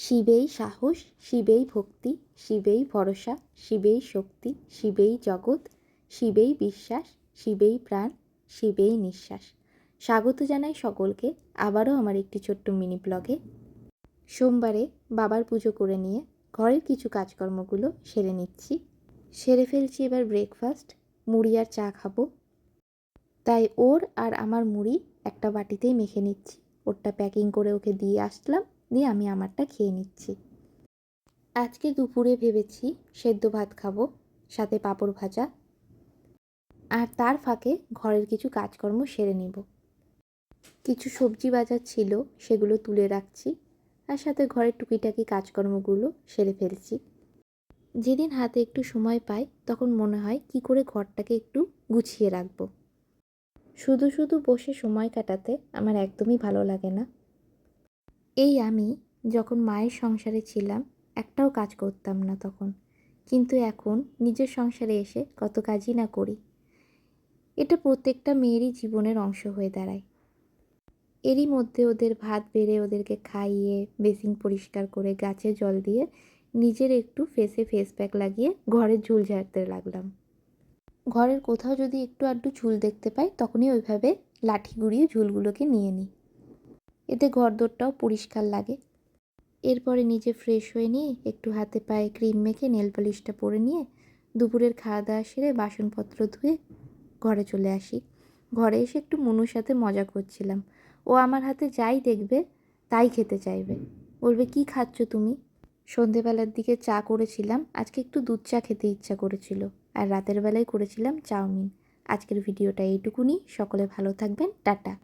শিবেই সাহস, শিবেই ভক্তি, শিবেই ভরসা, শিবেই শক্তি, শিবেই জগৎ, শিবেই বিশ্বাস, শিবেই প্রাণ, শিবেই নিঃশ্বাস। স্বাগত জানাই সকলকে আবারও আমার একটি ছোট্ট মিনি ব্লগে। সোমবারে বাবার পুজো করে নিয়ে ঘরের কিছু কাজকর্মগুলো সেরে নিচ্ছি। সেরে ফেলছি এবার ব্রেকফাস্ট, মুড়ি আর চা খাবো। তাই ওর আর আমার মুড়ি একটা বাটিতেই মেখে নিচ্ছি। ওরটা প্যাকিং করে ওকে দিয়ে আসলাম, দিয়ে আমি আমারটা খেয়ে নিচ্ছি। আজকে দুপুরে ভেবেছি সেদ্ধ ভাত খাবো, সাথে পাঁপড় ভাজা, আর তার ফাঁকে ঘরের কিছু কাজকর্ম সেরে নেব। কিছু সবজি বাজার ছিল, সেগুলো তুলে রাখছি, আর সাথে ঘরের টুকিটাকি কাজকর্মগুলো সেরে ফেলছি। যেদিন হাতে একটু সময় পাই তখন মনে হয় কি করে ঘরটাকে একটু গুছিয়ে রাখবো। শুধু শুধু বসে সময় কাটাতে আমার একদমই ভালো লাগে না। এই আমি যখন মায়ের সংসারে ছিলাম একটাও কাজ করতাম না তখন, কিন্তু এখন নিজের সংসারে এসে কত কাজই না করি। এটা প্রত্যেকটা মেয়েরই জীবনের অংশ হয়ে দাঁড়ায়। এরই মধ্যে ওদের ভাত বেড়ে ওদেরকে খাইয়ে বেসিন পরিষ্কার করে গাছে জল দিয়ে নিজের একটু ফেসে ফেস প্যাক লাগিয়ে ঘরের ঝুল ঝাড়তে লাগলাম। ঘরের কোথাও যদি একটু আধটু ঝুল দেখতে পাই তখনই ওইভাবে লাঠি গুঁড়িয়ে ঝুলগুলোকে নিয়ে নিই, এতে ঘরদোরটাও পরিষ্কার লাগে। এরপরে নিজে ফ্রেশ হয়ে নিয়ে একটু হাতে পায়ে ক্রিম মেখে নেল পলিশটা পরে নিয়ে দুপুরের খাওয়া দাওয়া সেরে বাসনপত্র ধুয়ে ঘরে চলে আসি। ঘরে এসে একটু মনুর সাথে মজা করছিলাম। ও আমার হাতে যাই দেখবে তাই খেতে চাইবে, বলবে কি খাচ্ছ তুমি। সন্ধেবেলার দিকে চা করেছিলাম, আজকে একটু দুধ চা খেতে ইচ্ছা করেছিল, আর রাতের বেলায় করেছিলাম চাউমিন। আজকের ভিডিওটা এইটুকুনি। সকলে ভালো থাকবেন, টাটা।